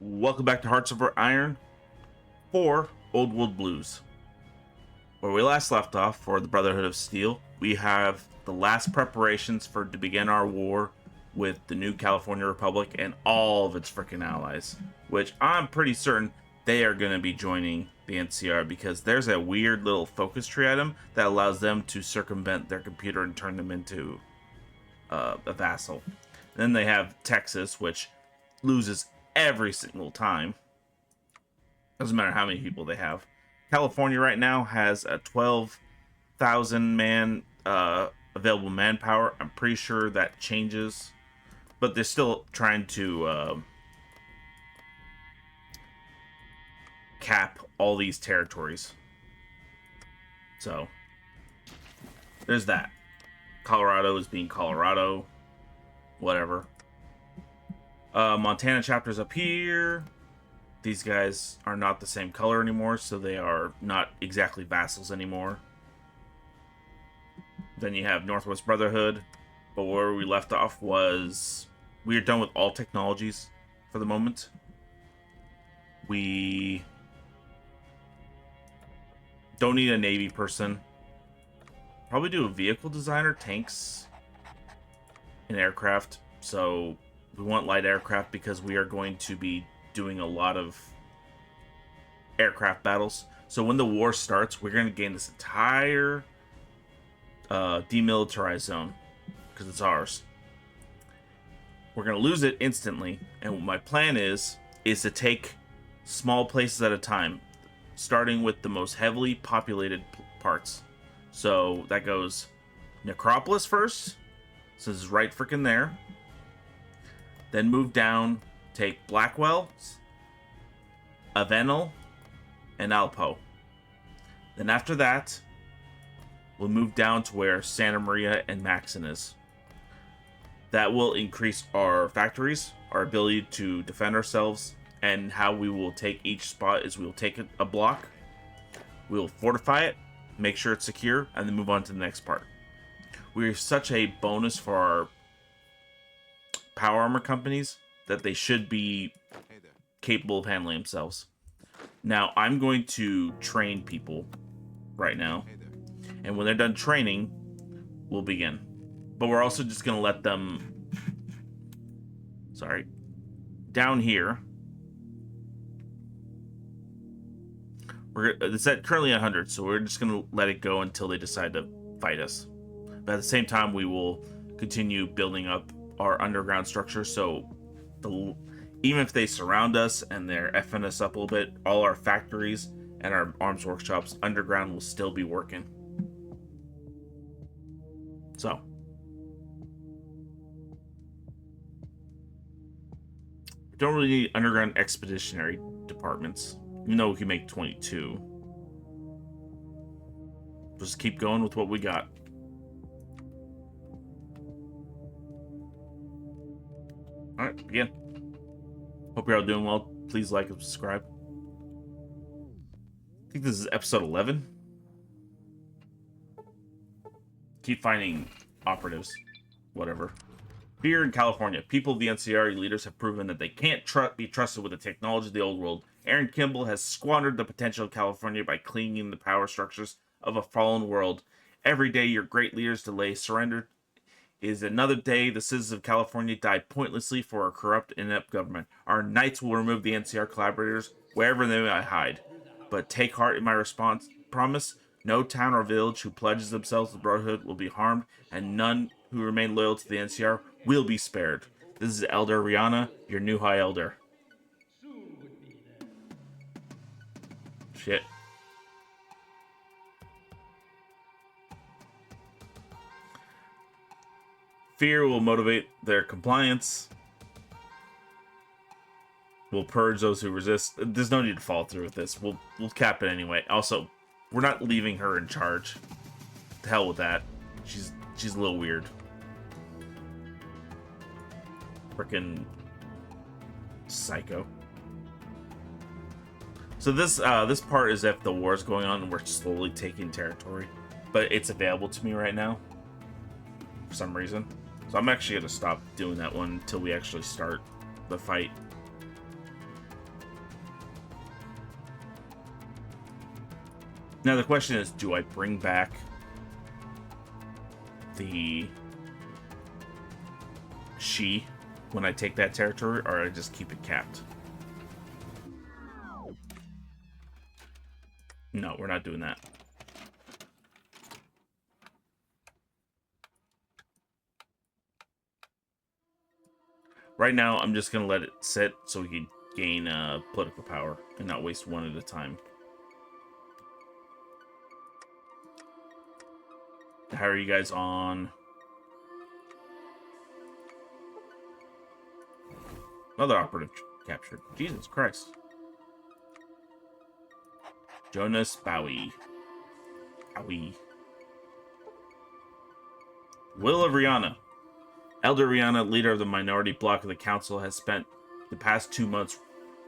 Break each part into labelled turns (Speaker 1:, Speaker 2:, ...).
Speaker 1: Welcome back to Hearts of Iron 4 Old World Blues. Where we last left off for the Brotherhood of Steel, we have the last preparations to begin our war with the new California Republic and all of its freaking allies, which I'm pretty certain they are going to be joining the NCR because there's a weird little focus tree item that allows them to circumvent their computer and turn them into a vassal. Then they have Texas, which loses every single time. Doesn't matter how many people they have. California right now has a 12,000 man available manpower. I'm pretty sure that changes, but they're still trying to cap all these territories. So there's that. Colorado is being Colorado. Whatever. Montana chapter's up here. These guys are not the same color anymore, so they are not exactly vassals anymore. Then you have Northwest Brotherhood, but where we left off was we are done with all technologies for the moment. We don't need a Navy person. Probably do a vehicle designer, tanks, and aircraft. So we want light aircraft because we are going to be doing a lot of aircraft battles. So when the war starts, we're going to gain this entire demilitarized zone because it's ours. We're going to lose it instantly, and what my plan is to take small places at a time, starting with the most heavily populated parts. So that goes Necropolis first, so it's right freaking there. Then move down, take Blackwell, Avenel, and Alpo. Then after that, we'll move down to where Santa Maria and Maxon is. That will increase our factories, our ability to defend ourselves, and how we will take each spot is we will take a block, we will fortify it, make sure it's secure, and then move on to the next part. We have such a bonus for our power armor companies that they should be capable of handling themselves. Now, I'm going to train people right now, and when they're done training, we'll begin. But we're also just going to let them... down here. It's at currently 100, so we're just going to let it go until they decide to fight us. But at the same time, we will continue building up our underground structure, so even if they surround us and they're effing us up a little bit, all our factories and our arms workshops underground will still be working. So we don't really need underground expeditionary departments, even though we can make 22. Just keep going with what we got. Alright, begin. Hope you're all doing well. Please like and subscribe. I think this is episode 11. Keep finding operatives. Whatever. Here in California, people of the NCR leaders have proven that they can't be trusted with the technology of the old world. Aaron Kimball has squandered the potential of California by clinging the power structures of a fallen world. Every day your great leaders delay surrender is another day the citizens of California die pointlessly for a corrupt, inept government. Our knights will remove the NCR collaborators wherever they may hide. But take heart in my promise. No town or village who pledges themselves to the Brotherhood will be harmed, and none who remain loyal to the NCR will be spared. This is Elder Rhiannon, your new High Elder. Shit. Fear will motivate their compliance. We'll purge those who resist. There's no need to follow through with this. We'll cap it anyway. Also, we're not leaving her in charge. The hell with that. She's a little weird. Frickin' psycho. So this part is if the war is going on and we're slowly taking territory, but it's available to me right now for some reason. So I'm actually going to stop doing that one until we actually start the fight. Now the question is, do I bring back the she when I take that territory, or I just keep it capped? No, we're not doing that. Right now, I'm just going to let it sit so we can gain political power and not waste one at a time. How are you guys on? Another operative captured. Jesus Christ. Jonas Bowie. Bowie. Will of Rhiannon. Elder Rhiannon, leader of the minority bloc of the council, has spent the past 2 months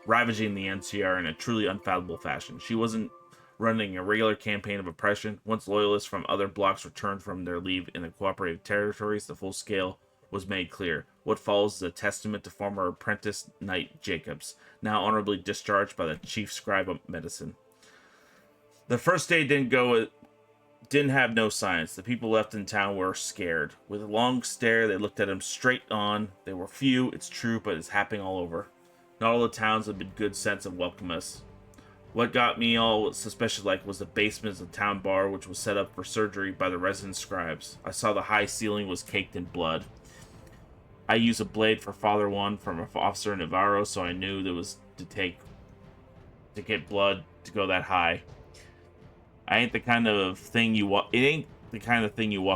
Speaker 1: ravaging the NCR in a truly unfathomable fashion. She wasn't running a regular campaign of oppression. Once loyalists from other blocs returned from their leave in the cooperative territories, the full scale was made clear. What follows is a testament to former apprentice Knight Jacobs, now honorably discharged by the chief scribe of medicine. The first day didn't have no science. The people left in town were scared. With a long stare, they looked at him straight on. They were few, it's true, but it's happening all over. Not all the towns have been good sense of welcome us. What got me all suspicious like was the basement of the town bar, which was set up for surgery by the resident scribes. I saw the high ceiling was caked in blood. I used a blade for Father One from an officer in Navarro, so I knew there was to get blood to go that high. It ain't the kind of thing you walk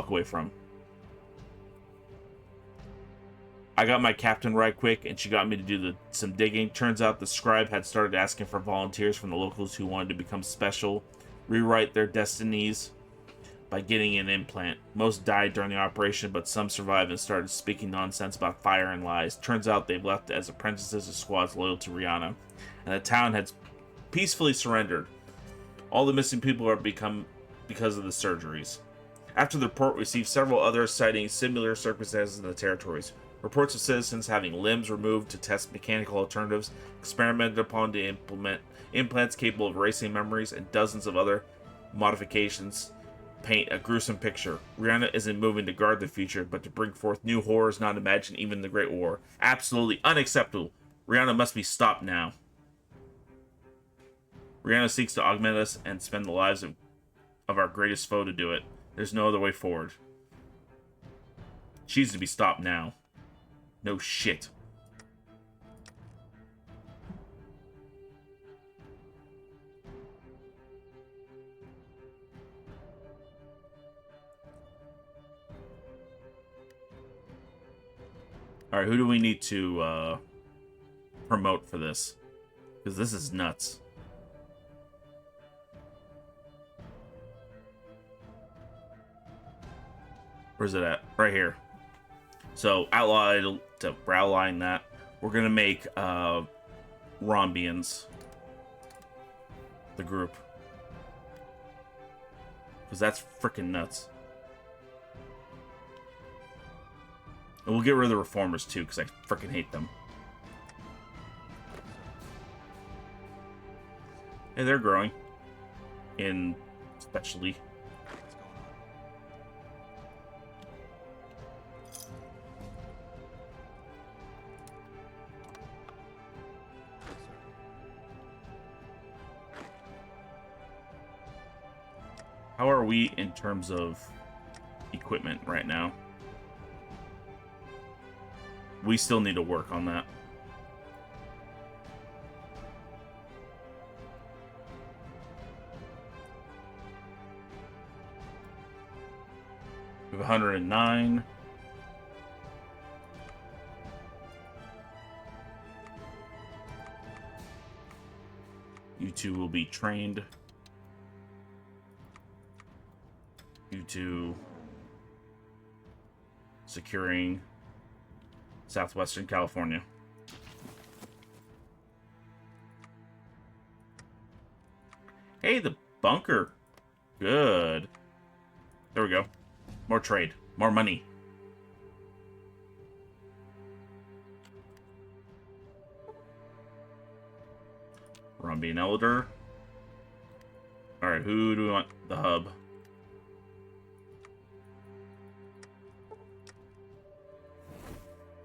Speaker 1: away from. I got my captain right quick, and she got me to do some digging. Turns out the scribe had started asking for volunteers from the locals who wanted to become special, rewrite their destinies by getting an implant. Most died during the operation, but some survived and started speaking nonsense about fire and lies. Turns out they've left as apprentices of squads loyal to Rhiannon, and the town had peacefully surrendered. All the missing people are because of the surgeries. After the report, we received several other citing similar circumstances in the territories. Reports of citizens having limbs removed to test mechanical alternatives, experimented upon to implement implants capable of erasing memories, and dozens of other modifications paint a gruesome picture. Rhiannon isn't moving to guard the future, but to bring forth new horrors not imagined even in the Great War. Absolutely unacceptable. Rhiannon must be stopped now. Rhiannon seeks to augment us and spend the lives of our greatest foe to do it. There's no other way forward. She's to be stopped now. No shit. Alright, who do we need to promote for this? Because this is nuts. Where's it at? Right here. So, outline to outline that. We're going to make Rombians the group. Because that's freaking nuts. And we'll get rid of the Reformers too, because I freaking hate them. Hey, they're growing. Especially. How are we in terms of equipment right now? We still need to work on that. We have 109. You two will be trained. You two securing Southwestern California. Hey, the bunker. Good. There we go. More trade. More money. Rumby and Elder. Alright, who do we want? The hub.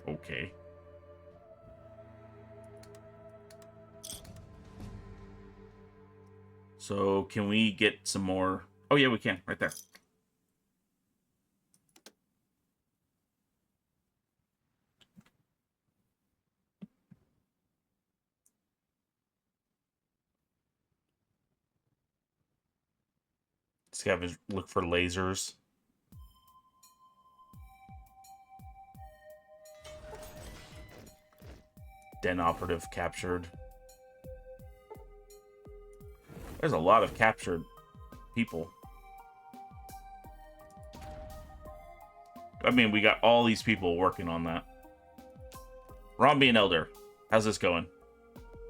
Speaker 1: Okay. So, can we get some more? Oh, yeah, we can. Right there. Scavenge, look for lasers. Den operative captured. There's a lot of captured people. I mean, we got all these people working on that. Rombian Elder. How's this going?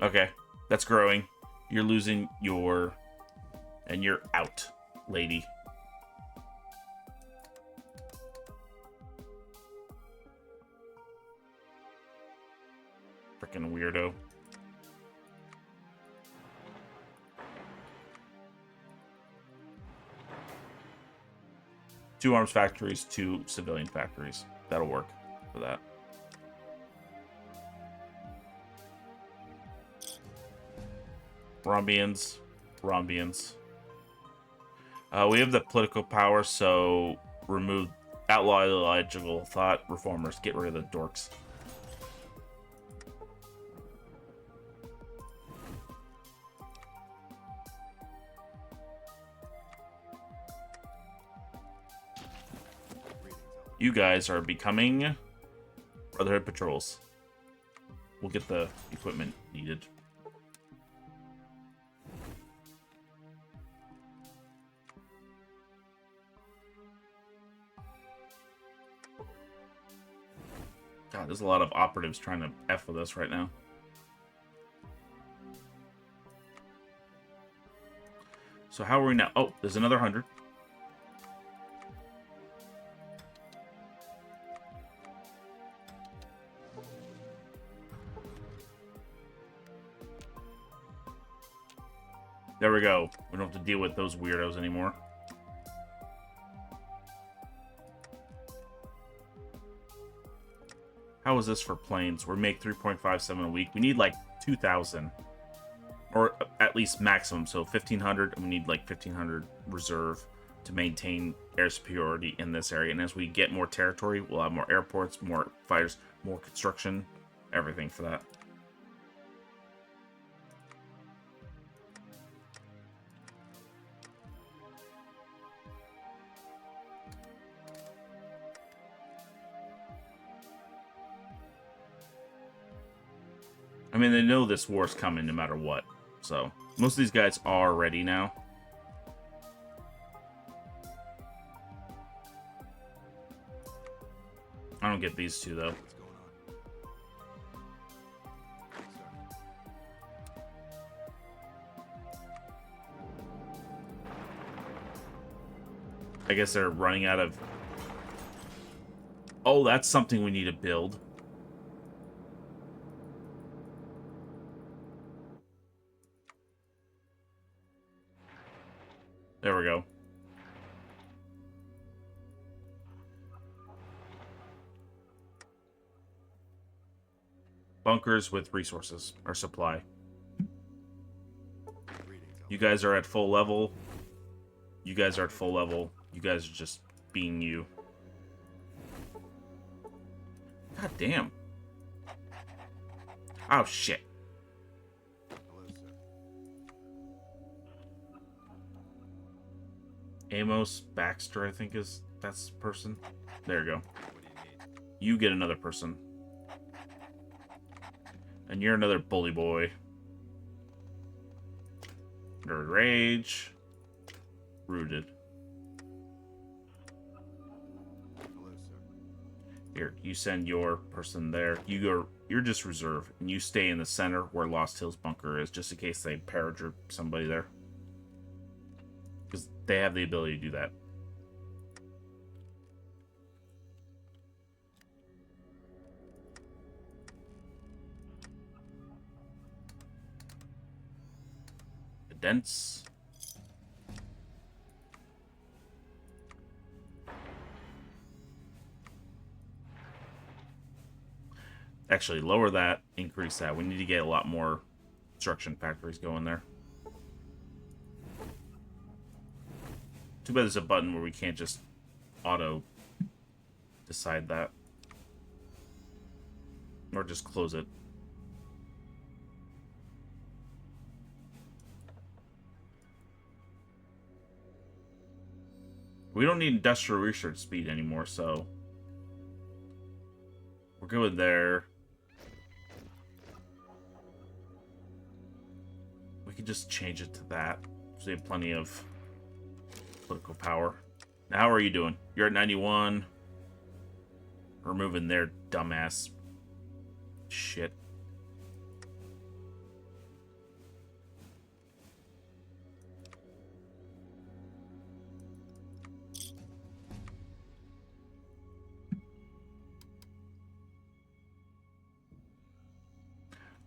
Speaker 1: Okay. That's growing. You're losing your... And you're out, lady. Freaking weirdo. Two arms factories, two civilian factories. That'll work for that. Rombians. Rombians. We have the political power, so remove outlaw illogical thought reformers. Get rid of the dorks. You guys are becoming Brotherhood patrols. We'll get the equipment needed. God, there's a lot of operatives trying to F with us right now. So how are we now? Oh, there's another 100. There we go. We don't have to deal with those weirdos anymore. How is this for planes? We make 3.57 a week. We need like 2,000. Or at least maximum. So 1,500. And we need like 1,500 reserve to maintain air superiority in this area. And as we get more territory, we'll have more airports, more fighters, more construction. Everything for that. I mean, they know this war's coming no matter what. So, most of these guys are ready now. I don't get these two, though. I guess they're running out of... Oh, that's something we need to build. There we go. Bunkers with resources or supply. You guys are at full level. You guys are at full level. You guys are just being you. God damn. Oh, shit. Amos Baxter, I think is that's the person. There you go. You get another person. And you're another bully boy. Nerd Rage. Rooted. Here, you send your person there. You go. You're just reserve, and you stay in the center where Lost Hills bunker is, just in case they paradrop somebody there. Because they have the ability to do that. Dense. Actually, lower that, increase that. We need to get a lot more construction factories going there. Too bad there's a button where we can't just auto decide that. Or just close it. We don't need industrial research speed anymore, so we're good with there. We can just change it to that. So we have plenty of political power. Now, how are you doing? You're at 91. We're moving their dumbass shit.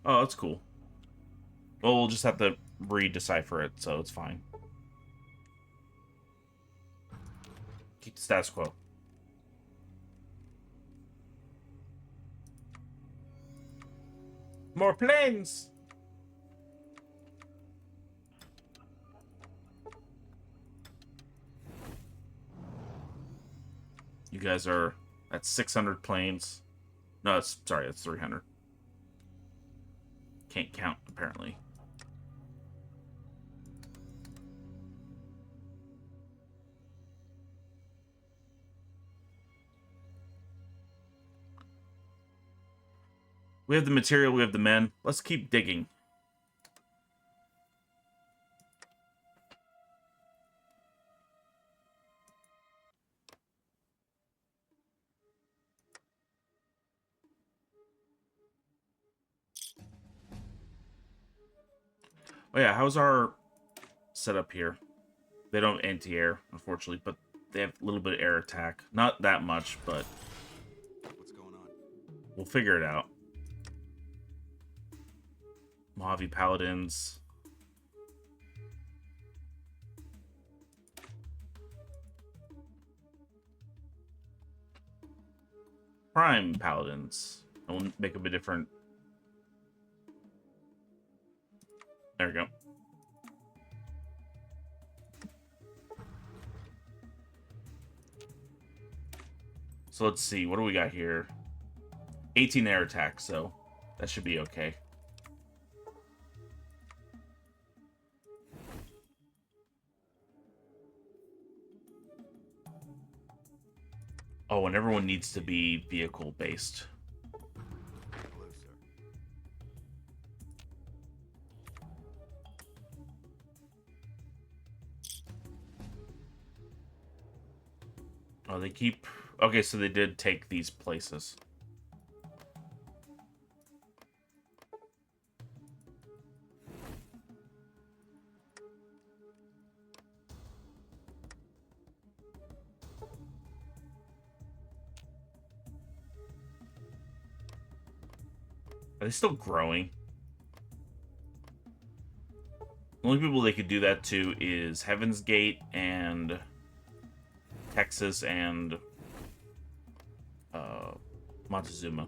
Speaker 1: Oh, that's cool. Well, we'll just have to re-decipher it, so it's fine. Keep the status quo. More planes! You guys are at 600 planes. No, sorry, that's 300. Can't count, apparently. We have the material, we have the men. Let's keep digging. Oh yeah, how's our setup here? They don't have anti-air, unfortunately, but they have a little bit of air attack. Not that much, but
Speaker 2: what's going on?
Speaker 1: We'll figure it out. Mojave Paladins. Prime Paladins. And we'll make them a different... There we go. So let's see. What do we got here? 18 air attack, so that should be okay. Oh, and everyone needs to be vehicle-based. Oh, they keep... Okay, so they did take these places. Are they still growing? The only people they could do that to is Heaven's Gate and Texas and Montezuma.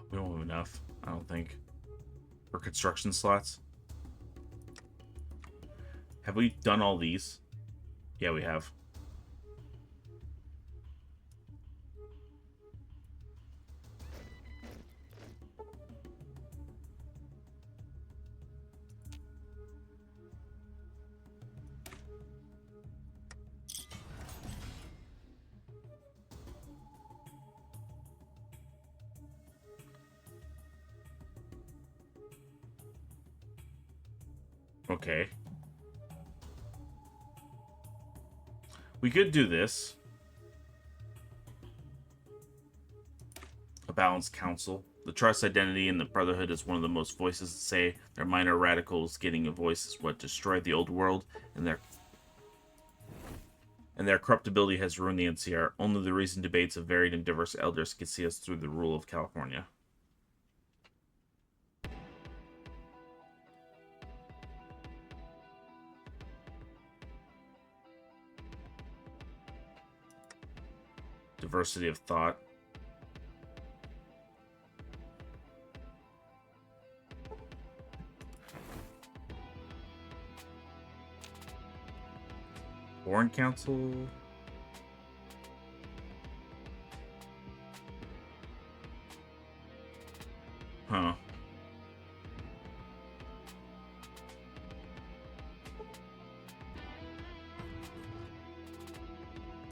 Speaker 1: We don't have enough, I don't think, for construction slots. Have we done all these? Yeah, we have. Okay. We could do this. A balanced council. The trust identity in the Brotherhood is one of the most voices that say their minor radicals getting a voice is what destroyed the old world, and their corruptibility has ruined the NCR. Only the recent debates of varied and diverse elders can see us through the rule of California. diversity of thought. Foreign Council. Huh.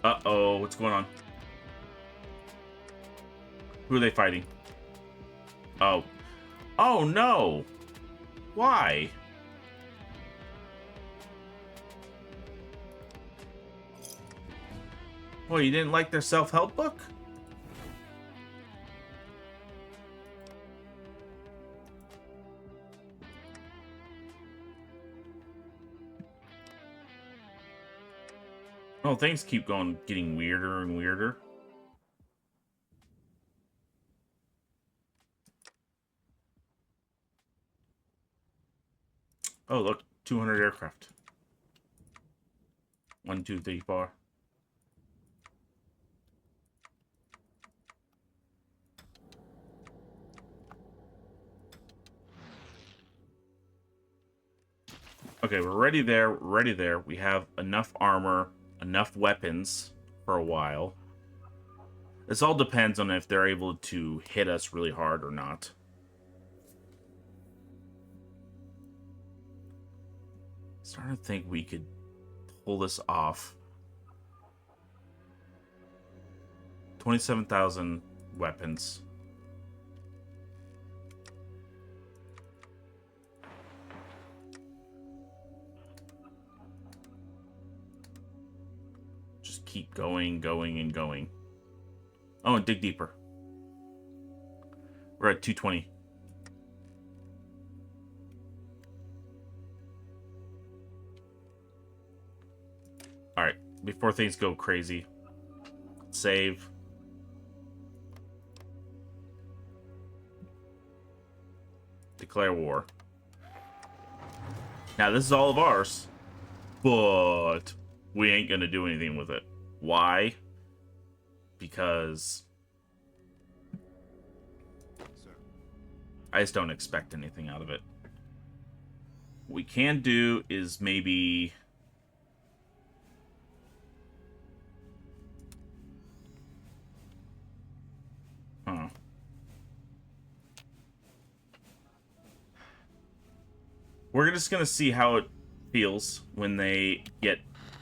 Speaker 1: Uh-oh, what's going on? Who are they fighting? Oh. Oh, no! Why? Well, you didn't like their self-help book? Oh, things keep going, getting weirder and weirder. Oh, look, 200 aircraft. 1, 2, 3, 4. Okay, we're ready there. We're ready there. We have enough armor, enough weapons for a while. This all depends on if they're able to hit us really hard or not. Starting to think we could pull this off. 27,000 weapons. Just keep going, going, and going. Oh, and dig deeper. We're at 220. Alright, before things go crazy, save. Declare war. Now, this is all of ours, but we ain't gonna do anything with it. Why? Because I just don't expect anything out of it. What we can do is maybe... Huh. We're just going to see how it feels when they get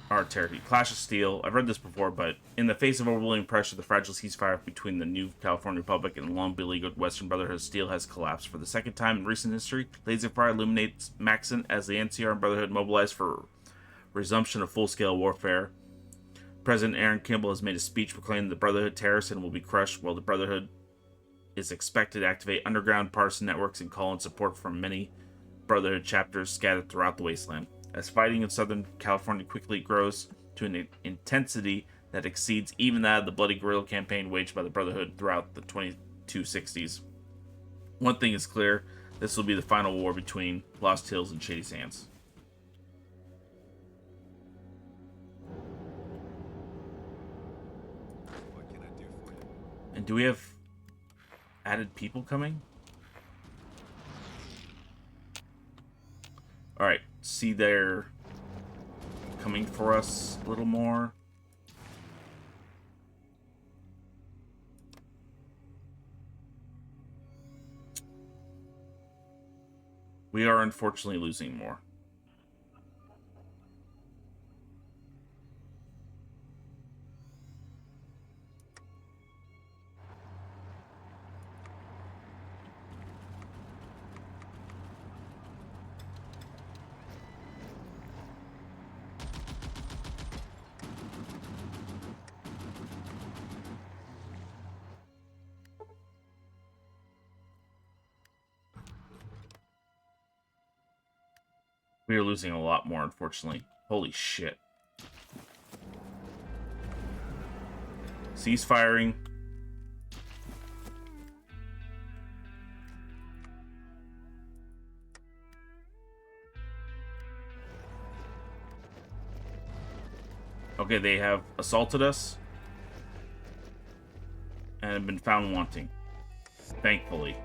Speaker 1: our territory. Clash of Steel. I've read this before, but in the face of overwhelming pressure, the fragile ceasefire between the new California Republic and the long-beleaguered Western Brotherhood of Steel has collapsed. For the second time in recent history, Laserfire illuminates Maxon as the NCR and Brotherhood mobilize for resumption of full-scale warfare. President Aaron Kimball has made a speech proclaiming the Brotherhood terrorists and will be crushed, while the Brotherhood is expected to activate underground partisan networks and call in support from many Brotherhood chapters scattered throughout the wasteland. As fighting in Southern California quickly grows to an intensity that exceeds even that of the bloody guerrilla campaign waged by the Brotherhood throughout the 2260s. One thing is clear, this will be the final war between Lost Hills and Shady Sands.
Speaker 2: What can I do for you?
Speaker 1: And do we have added people coming? Alright, see they're coming for us a little more. We are unfortunately losing more. We are losing a lot more, unfortunately. Holy shit. Cease firing. Okay, they have assaulted us. and been found wanting. Thankfully.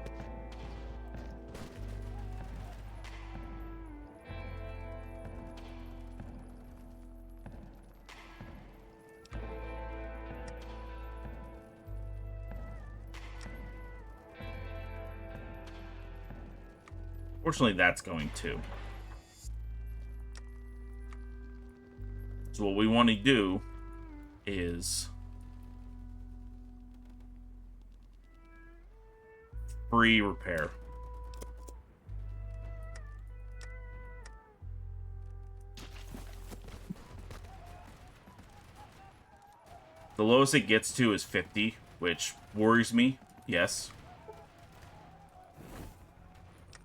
Speaker 1: Fortunately, that's going too. So what we want to do is free repair. The lowest it gets to is 50, which worries me. Yes.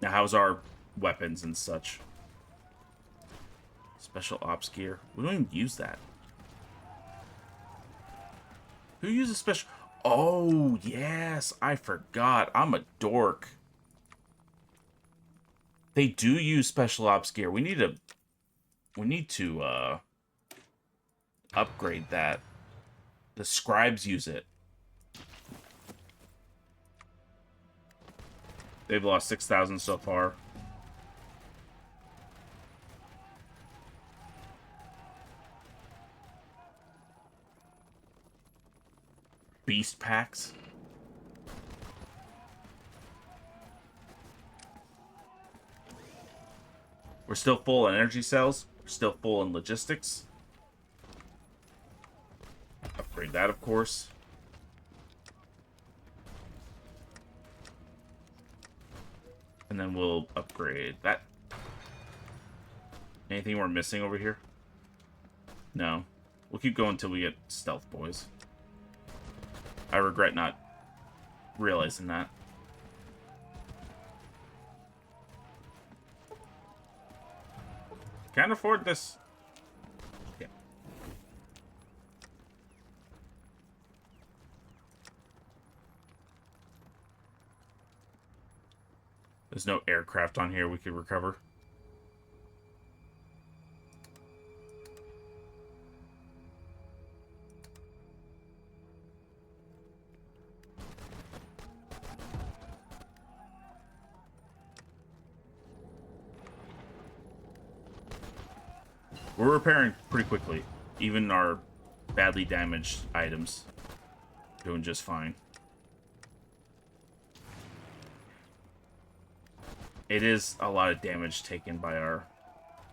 Speaker 1: Now, how's our weapons and such? Special ops gear. We don't even use that. Who uses special... Oh, yes. I forgot. I'm a dork. They do use special ops gear. We need to upgrade that. The scribes use it. They've lost 6,000 so far. Beast packs. We're still full on energy cells. We're still full in logistics. Upgrade that, of course. And then we'll upgrade that. Anything we're missing over here? No. We'll keep going until we get stealth boys. I regret not realizing that. Can't afford this. Yeah. There's no aircraft on here we could recover. We're repairing pretty quickly. Even our badly damaged items doing just fine. It is a lot of damage taken by our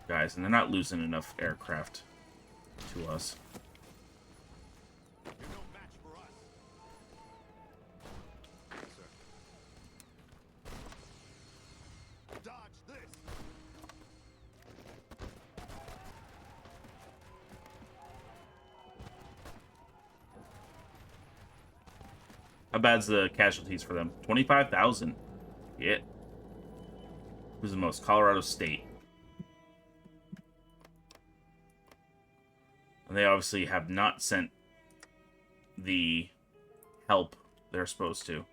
Speaker 1: guys, and they're not losing enough aircraft to us.
Speaker 2: You're no match for us. Yes, sir. Dodge this.
Speaker 1: How bad's the casualties for them? 25,000. Yeah. Who's the most? Colorado State. And they obviously have not sent the help they're supposed to.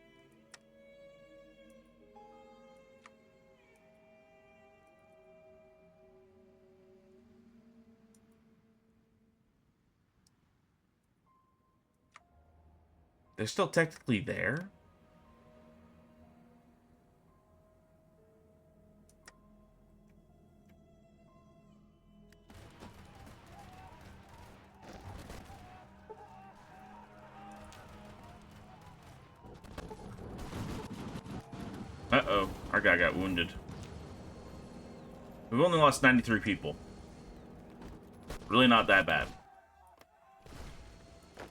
Speaker 1: They're still technically there? Uh-oh. Our guy got wounded. We've only lost 93 people. Really not that bad.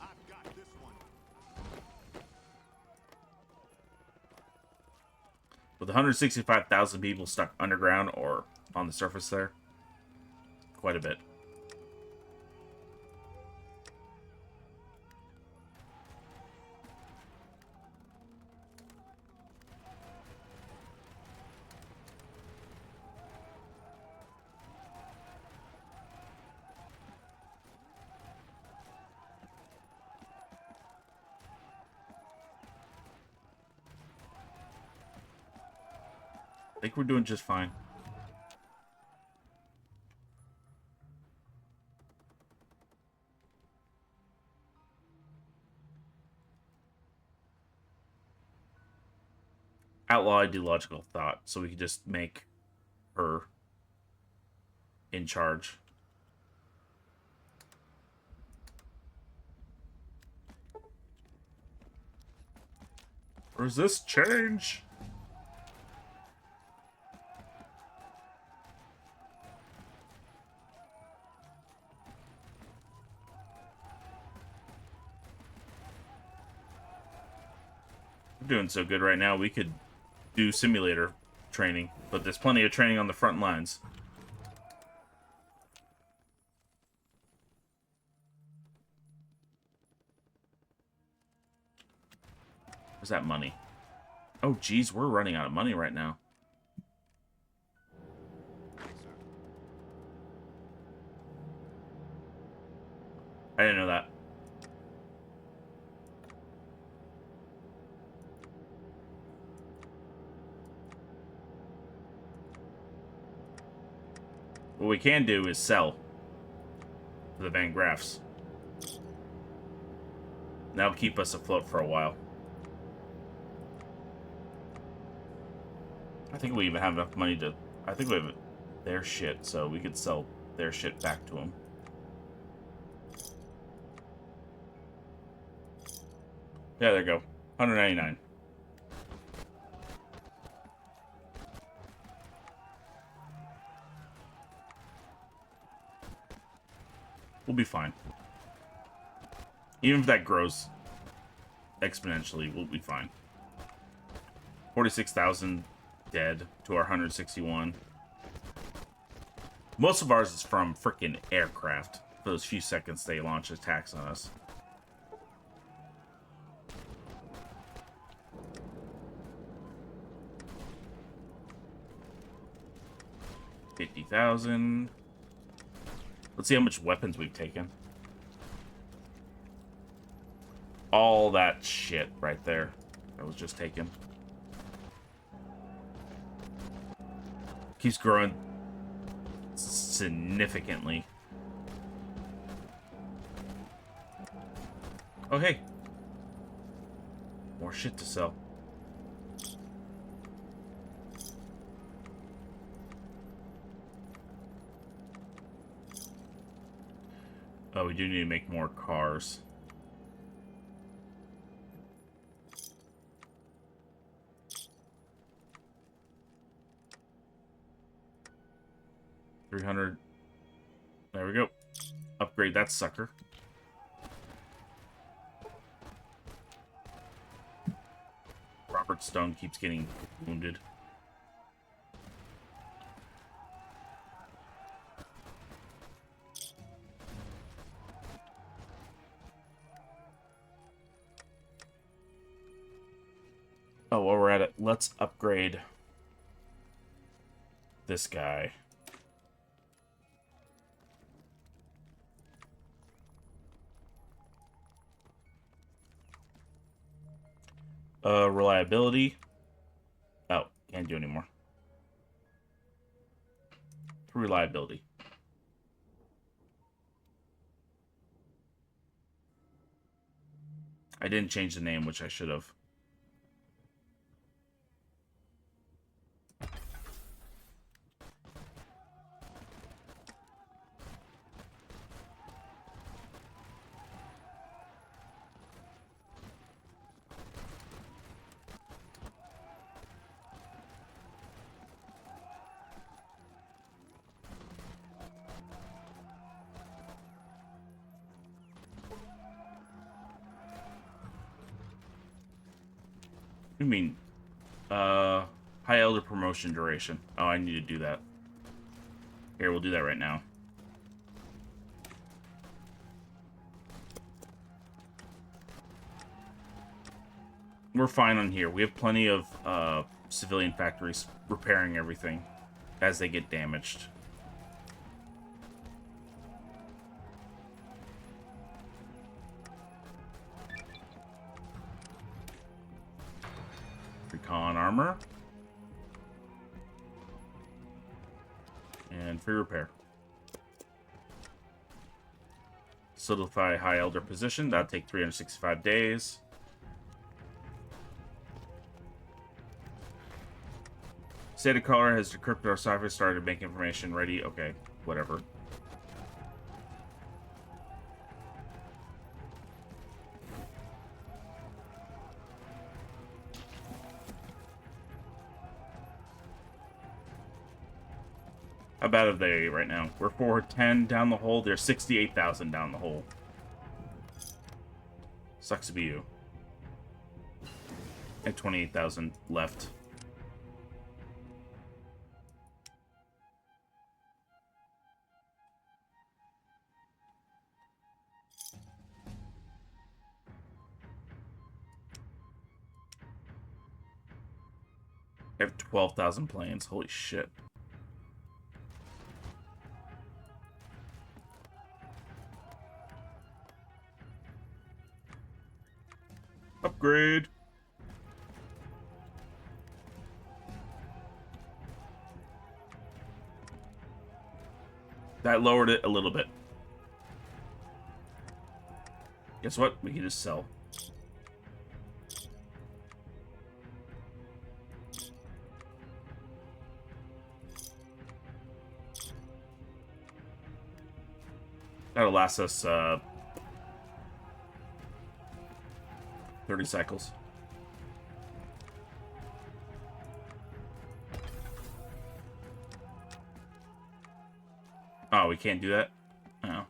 Speaker 2: I've got this one.
Speaker 1: With 165,000 people stuck underground or on the surface there, quite a bit. I think we're doing just fine. outlaw ideological thought, so we could just make her in charge. Resist change. We're doing so good right now, we could do simulator training, but there's plenty of training on the front lines. Where's that money? Oh, geez, we're running out of money right now. I didn't know that. What we can do is sell for the Van Graffs. That'll keep us afloat for a while. I think we even have enough money to... I think we have their shit, so we could sell their shit back to them. Yeah, there you go. 199. We'll be fine. Even if that grows exponentially, we'll be fine. 46,000 dead to our 161. Most of ours is from freaking aircraft. For those few seconds they launch attacks on us. $50,000. Let's see how much weapons we've taken. All that shit right there that was just taken. Keeps growing significantly. Oh, hey. More shit to sell. Oh, we do need to make more cars. $300. There we go. Upgrade that sucker. Robert Stone keeps getting wounded. Oh, while we're at it, let's upgrade this guy. Reliability. Oh, can't do anymore. Reliability. I didn't change the name, which I should have. You mean, high elder promotion duration. Oh, I need to do that. Here, we'll do that right now. We're fine on here. We have plenty of civilian factories repairing everything as they get damaged. Recon armor. And free repair. Solidify high elder position. That'll take 365 days. Stated caller has decrypted our software, started to make information ready. Okay, whatever. How bad are they right now? We're 410 down the hole. They're 68,000 down the hole. Sucks to be you. And 28,000 left. I have 12,000 planes. Holy shit. Upgrade. That lowered it a little bit. Guess what? We can just sell. That'll last us 30 cycles. Oh, we can't do that? Oh.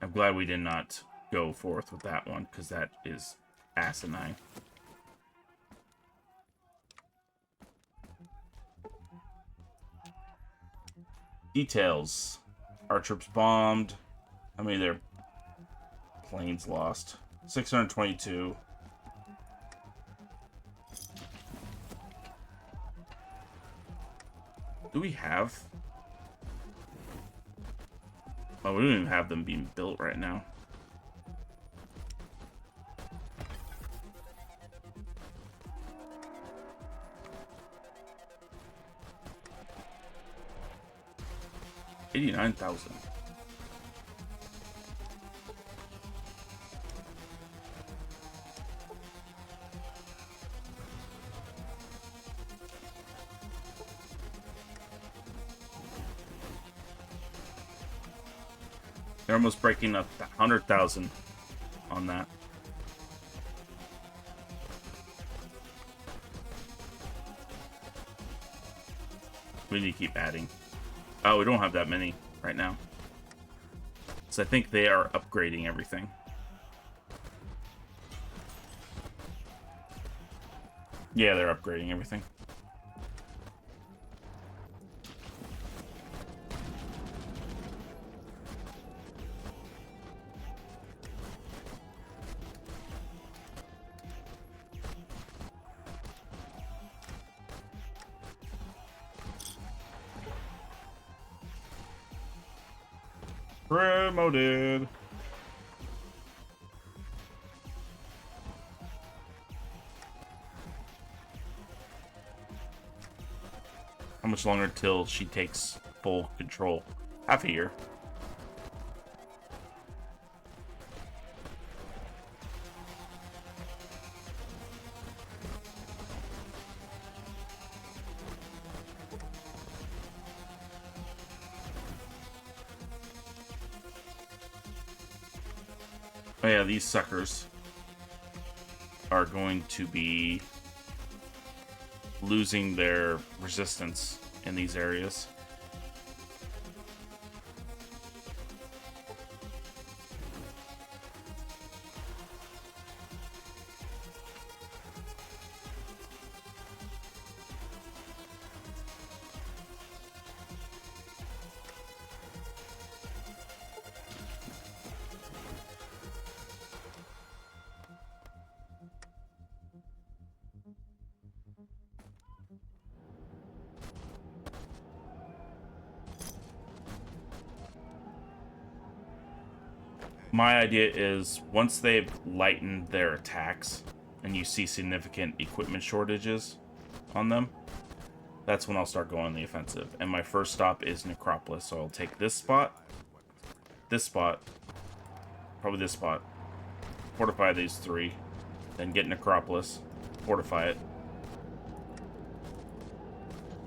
Speaker 1: I'm glad we did not go forth with that one, because that is asinine. Details. Our troops bombed. How many of their planes lost? 622. Do we have? Oh, we don't even have them being built right now. $89,000. They're almost breaking up 100,000 on that. We need to keep adding. Oh, we don't have that many right now. So I think they are upgrading everything. Yeah, they're upgrading everything. Promoted. How much longer till she takes full control? Half a year. Oh yeah, these suckers are going to be losing their resistance in these areas. My idea is once they've lightened their attacks and you see significant equipment shortages on them, that's when I'll start going on the offensive. And my first stop is Necropolis, so I'll take this spot, probably this spot, fortify these 3. Then get Necropolis. Fortify it.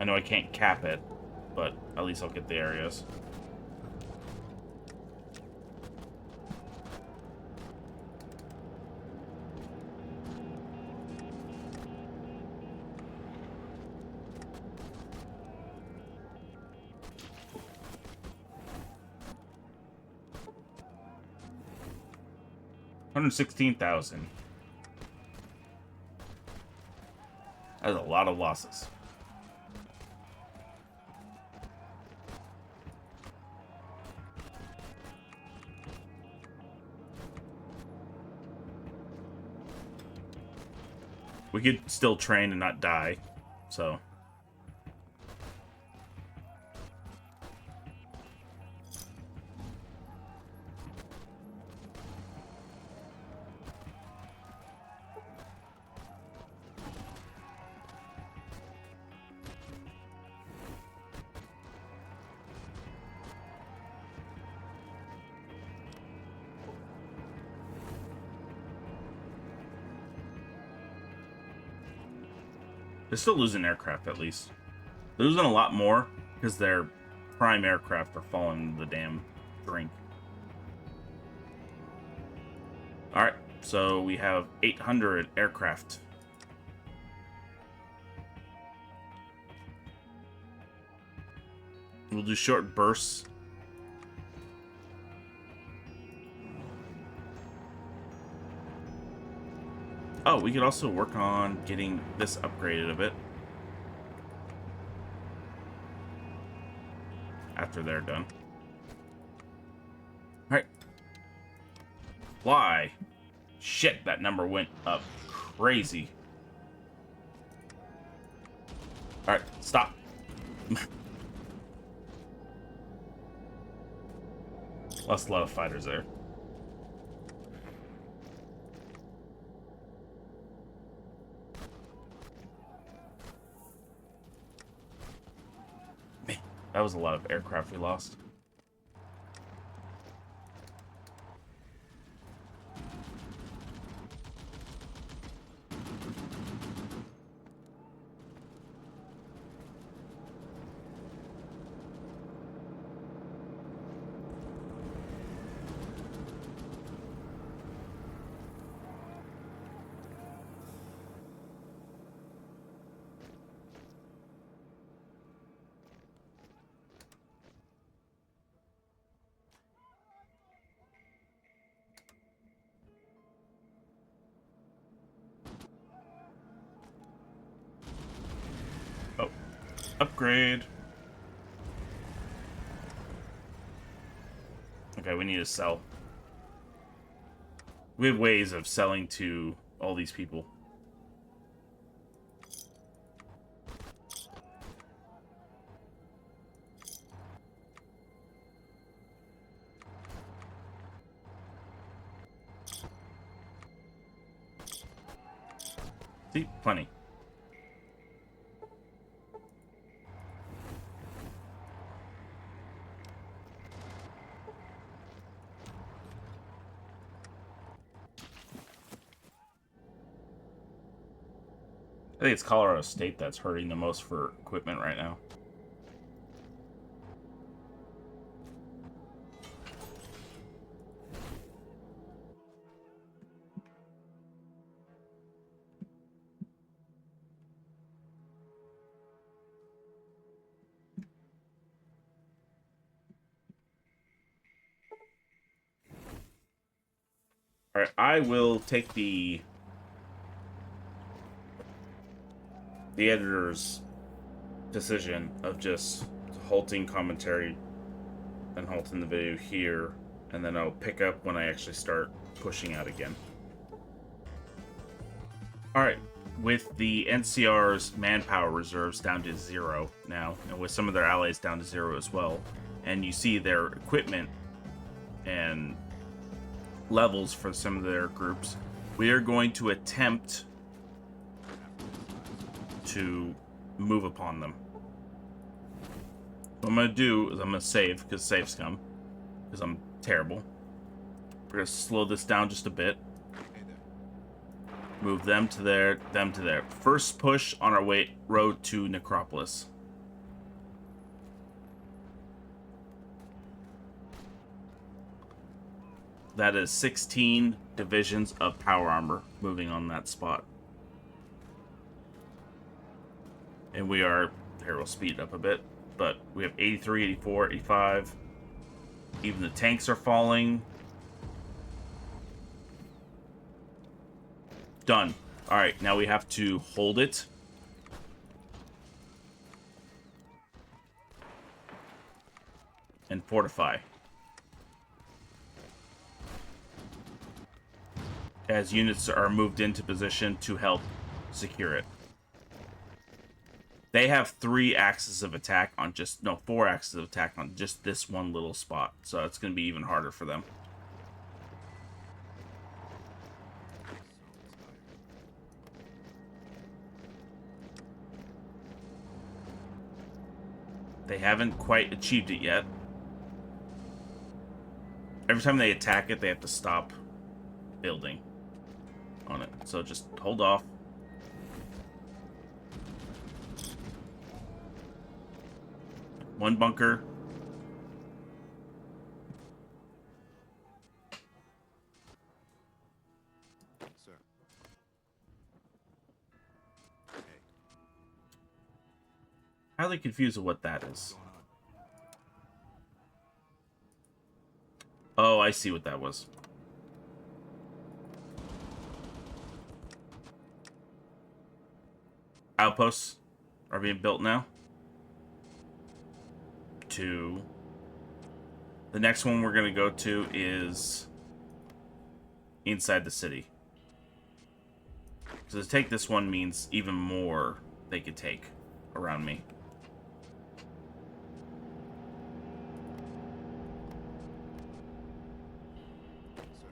Speaker 1: I know I can't cap it, but at least I'll get the areas. $116,000. That's a lot of losses. We could still train and not die, so. They're still losing aircraft, at least. They're losing a lot more because their prime aircraft are falling into the damn drink. Alright, so we have 800 aircraft. We'll do short bursts. Oh, we could also work on getting this upgraded a bit. After they're done. Alright. Fly. Shit, that number went up crazy. Alright, stop. Lost a lot of fighters there. That was a lot of aircraft we lost. Upgrade. Okay, we need to sell. We have ways of selling to all these people. See? Plenty. I think it's Colorado State that's hurting the most for equipment right now. All right, I will take the editor's decision of just halting commentary and halting the video here, and then I'll pick up when I actually start pushing out again. Alright, with the NCR's manpower reserves down to 0 now, and with some of their allies down to 0 as well, and you see their equipment and levels for some of their groups, we are going to attempt to move upon them. What I'm going to do is I'm going to save, because save scum, because I'm terrible. We're going to slow this down just a bit. Move them to there, them to there. First push on our way road to Necropolis. That is 16 divisions of power armor moving on that spot. And we are, here we'll speed it up a bit, but we have 83, 84, 85. Even the tanks are falling. Done. Alright, now we have to hold it. And fortify. As units are moved into position to help secure it. They have 3 axes of attack on just... No, 4 axes of attack on just this one little spot. So it's going to be even harder for them. They haven't quite achieved it yet. Every time they attack it, they have to stop building on it. So just hold off. One bunker.
Speaker 2: Sir. Hey.
Speaker 1: Highly confused with what that is.
Speaker 2: What's going on?
Speaker 1: Oh, I see what that was. Outposts are being built now. 2. The next one we're going to go to is inside the city. So to take this one means even more they could take around me.
Speaker 2: Sir.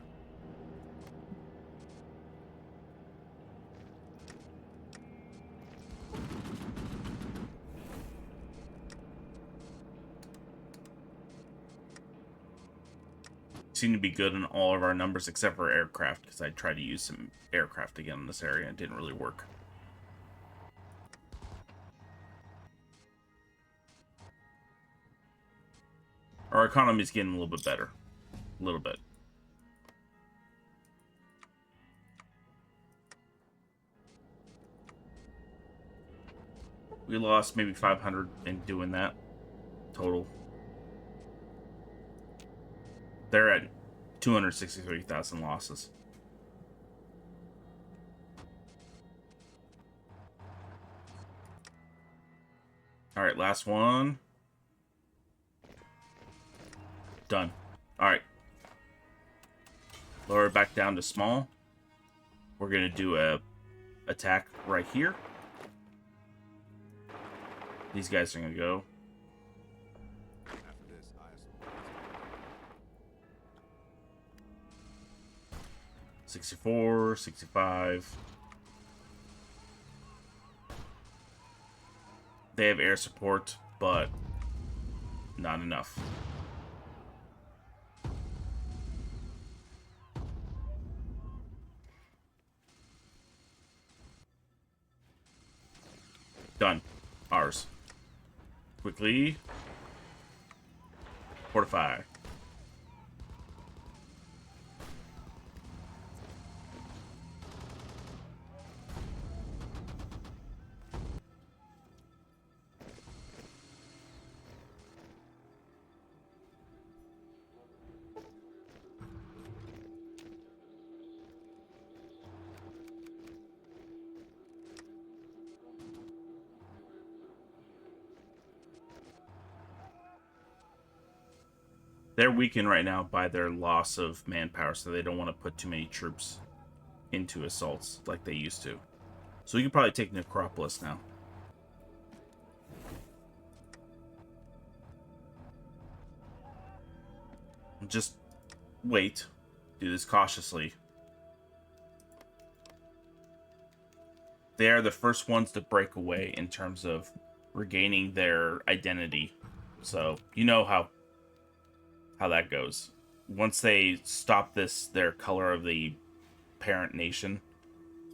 Speaker 1: Seem to be good in all of our numbers except for aircraft, because I tried to use some aircraft again in this area and it didn't really work. Our economy is getting a little bit better. A little bit. We lost maybe 500 in doing that total. They're at 263,000 losses. All right, last one. Done. All right. Lower it back down to small. We're gonna do a attack right here. These guys are gonna go.
Speaker 2: After this, I assume.
Speaker 1: 64, 65. They have air support, but not enough. Done. Ours. Quickly. Fortify. They're weakened right now by their loss of manpower, so they don't want to put too many troops into assaults like they used to. So we could probably take Necropolis now. Just wait. Do this cautiously. They are the first ones to break away in terms of regaining their identity. So you know how that goes. Once they stop this, their color of the parent nation,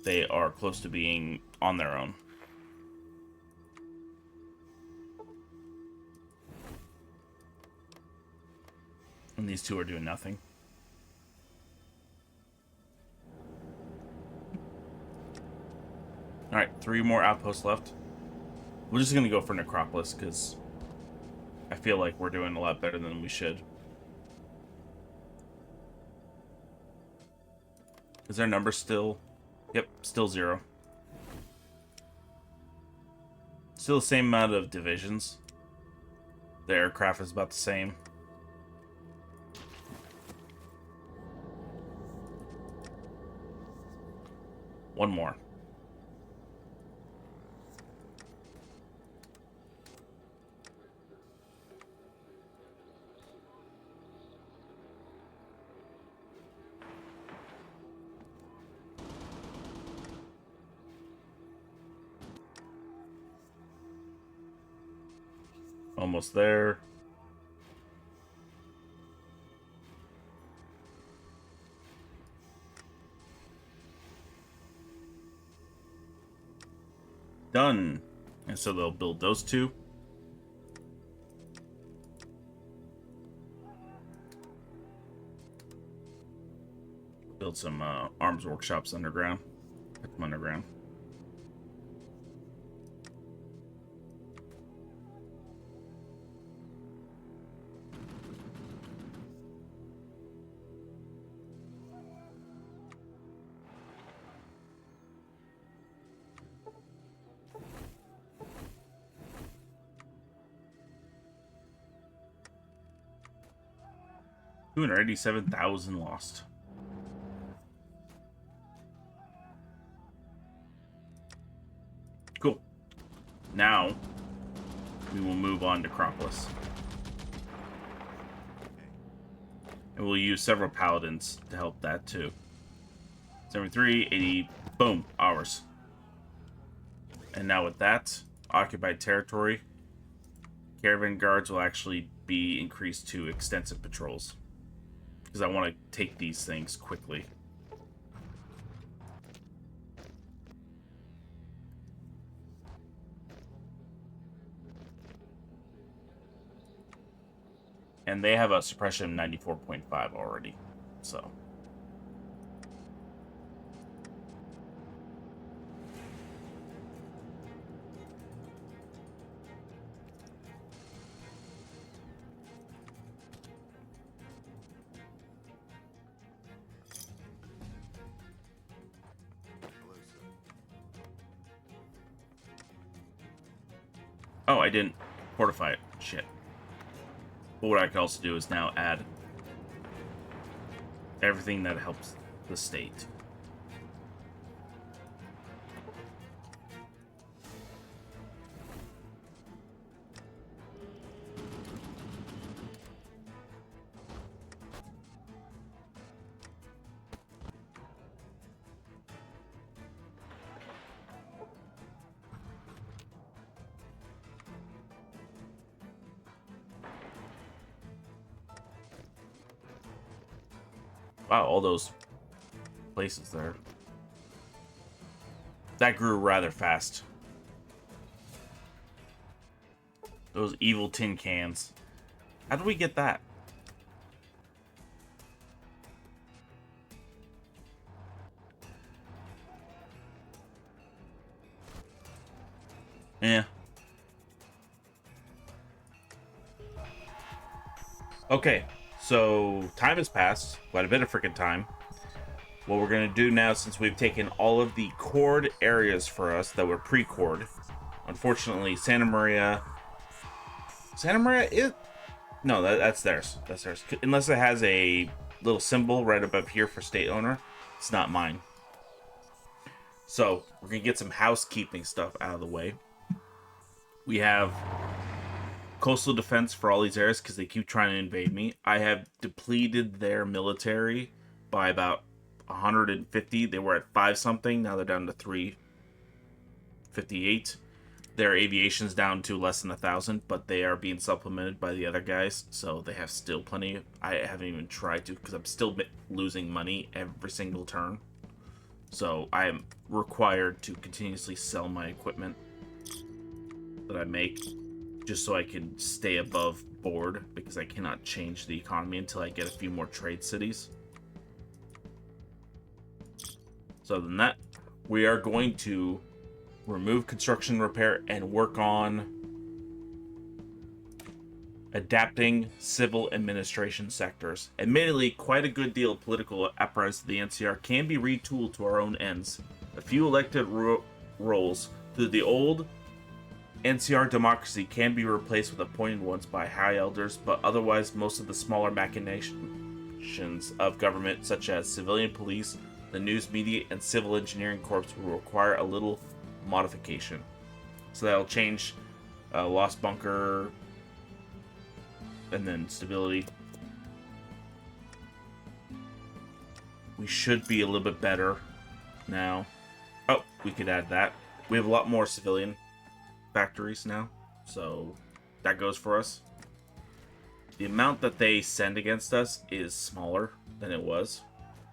Speaker 1: they are close to being on their own. And these two are doing nothing. Alright, 3 more outposts left. We're just going to go for Necropolis, because I feel like we're doing a lot better than we should. Is their number still? Yep, still 0. Still the same amount of divisions. The aircraft is about the same. One more. Almost there. Done. And so they'll build those 2. Build some arms workshops underground. Put them underground. $287,000 lost. Cool. Now, we will move on to Necropolis. And we'll use several paladins to help that too. 73, 80, boom, ours. And now with that, occupied territory, caravan guards will actually be increased to extensive patrols. Because I want to take these things quickly. And they have a suppression of 94.5 already, so. Oh, I didn't fortify it. Shit. But what I could also do is now add everything that helps the state. Wow, all those places there. That grew rather fast. Those evil tin cans. How did we get that? Yeah. Okay. So, time has passed, quite a bit of freaking time. What we're going to do now, since we've taken all of the cored areas for us that were pre-cored, unfortunately, Santa Maria is... No, that's theirs. That's theirs. Unless it has a little symbol right above here for state owner, it's not mine. So, we're going to get some housekeeping stuff out of the way. We have coastal defense for all these areas because they keep trying to invade me. I have depleted their military by about 150. They were at 5 something. Now they're down to 358. Their aviation's down to less than 1,000, but they are being supplemented by the other guys, so they have still plenty. I haven't even tried to because I'm still losing money every single turn. So I am required to continuously sell my equipment that I make just so I can stay above board, because I cannot change the economy until I get a few more trade cities. So other than that, we are going to remove construction repair and work on adapting civil administration sectors. Admittedly, quite a good deal of political apparatus of the NCR can be retooled to our own ends. A few elected roles through the old NCR democracy can be replaced with appointed ones by high elders, but otherwise most of the smaller machinations of government, such as civilian police, the news media, and civil engineering corps, will require a little modification. So that'll change Lost Bunker, and then stability. We should be a little bit better now. Oh, we could add that. We have a lot more civilian factories now, so that goes for us. The amount that they send against us is smaller than it was.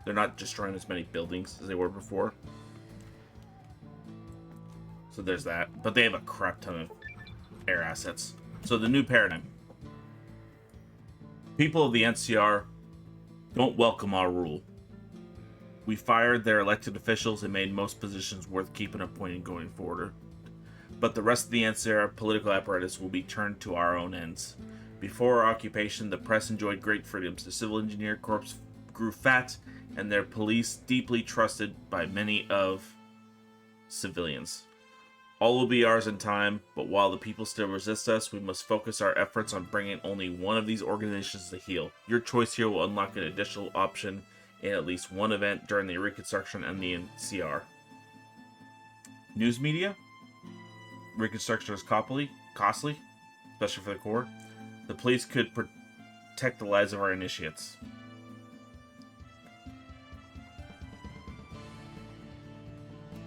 Speaker 1: They're not destroying as many buildings as they were before. So there's that. But they have a crap ton of air assets. So the new paradigm. People of the NCR don't welcome our rule. We fired their elected officials and made most positions worth keeping appointed going forward. But the rest of the NCR political apparatus will be turned to our own ends. Before our occupation, the press enjoyed great freedoms. The civil engineer corps grew fat, and their police deeply trusted by many of civilians. All will be ours in time, but while the people still resist us, we must focus our efforts on bringing only one of these organizations to heel. Your choice here will unlock an additional option in at least one event during the Reconstruction and the NCR. News media? Reconstruction is costly, especially for the Corps. The police could protect the lives of our initiates.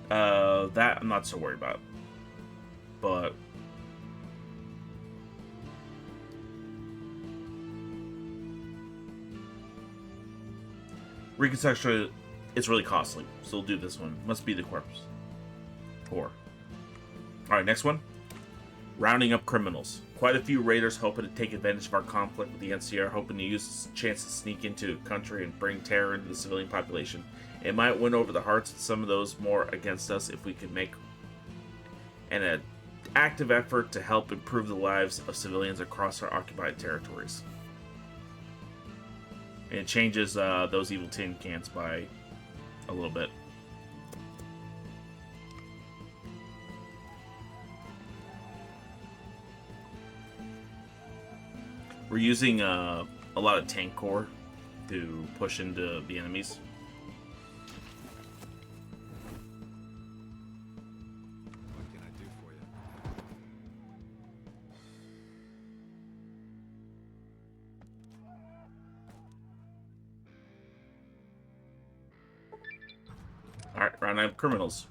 Speaker 1: That I'm not so worried about. But Reconstruction is really costly, so we'll do this one. Must be the corpse. Corps. Alright, next one. Rounding up criminals. Quite a few raiders hoping to take advantage of our conflict with the NCR, hoping to use this chance to sneak into the country and bring terror into the civilian population. It might win over the hearts of some of those more against us if we could make an active effort to help improve the lives of civilians across our occupied territories. And it changes those evil tin cans by a little bit. We're using a lot of tank core to push into the enemies.
Speaker 2: What can I do for you?
Speaker 1: Alright, rounding up criminals.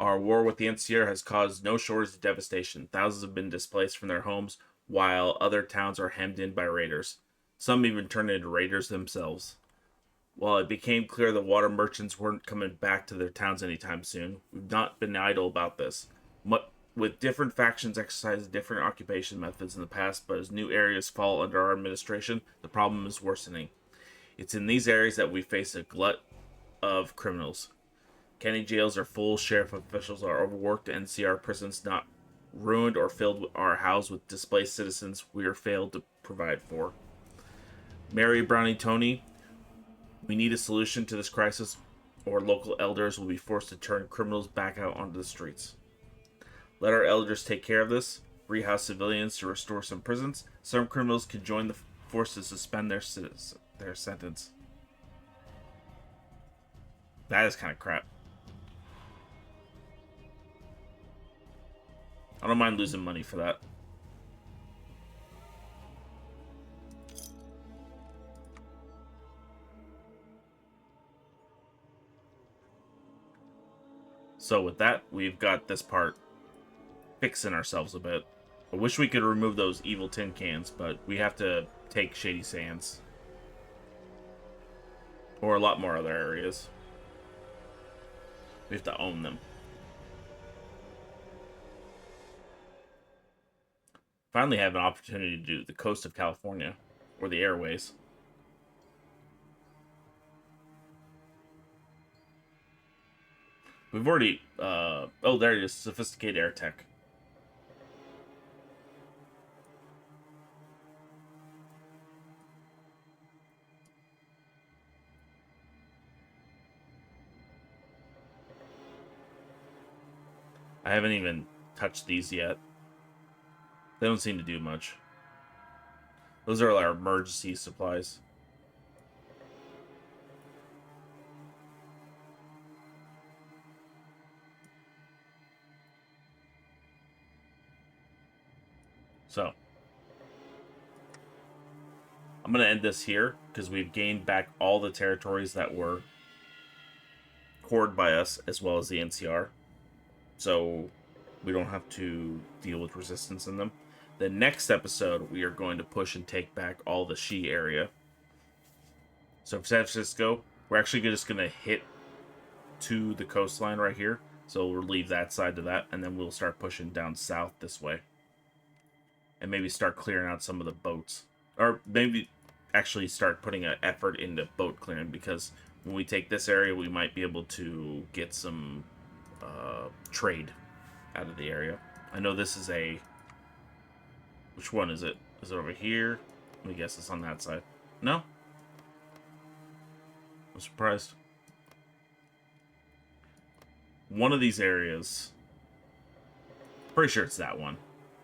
Speaker 1: Our war with the NCR has caused no shortage of devastation. Thousands have been displaced from their homes, while other towns are hemmed in by raiders. Some even turned into raiders themselves. While it became clear the water merchants weren't coming back to their towns anytime soon, we've not been idle about this. With different factions exercising different occupation methods in the past, but as new areas fall under our administration, the problem is worsening. It's in these areas that we face a glut of criminals. County jails are full, sheriff officials are overworked, NCR prisons not ruined or filled are housed with displaced citizens we are failed to provide for. Mary Brownie Tony, we need a solution to this crisis, or local elders will be forced to turn criminals back out onto the streets. Let our elders take care of this, rehouse civilians to restore some prisons. Some criminals can join the force to suspend their sentence. That is kind of crap. I don't mind losing money for that. So with that, we've got this part fixing ourselves a bit. I wish we could remove those evil tin cans, but we have to take Shady Sands. Or a lot more other areas. We have to own them. Finally have an opportunity to do the coast of California. Or the airways. We've already... oh, there it is. Sophisticated air tech. I haven't even touched these yet. They don't seem to do much. Those are our emergency supplies. So, I'm going to end this here because we've gained back all the territories that were cored by us as well as the NCR. So, we don't have to deal with resistance in them. The next episode, we are going to push and take back all the Shi area. So, for San Francisco, we're actually just going to hit to the coastline right here. So, we'll leave that side to that, and then we'll start pushing down south this way. And maybe start clearing out some of the boats. Or maybe actually start putting an effort into boat clearing, because when we take this area, we might be able to get some trade out of the area. I know this is a... Which one is it? Is it over here? Let me guess it's on that side. No? I'm surprised. One of these areas... Pretty sure it's that one.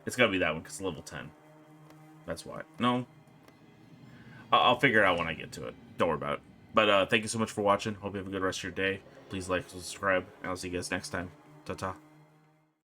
Speaker 1: It's gotta be that one, because it's level 10. That's why. No. I'll figure it out when I get to it. Don't worry about it. But thank you so much for watching. Hope you have a good rest of your day. Please like, subscribe, and I'll see you guys next time. Ta-ta.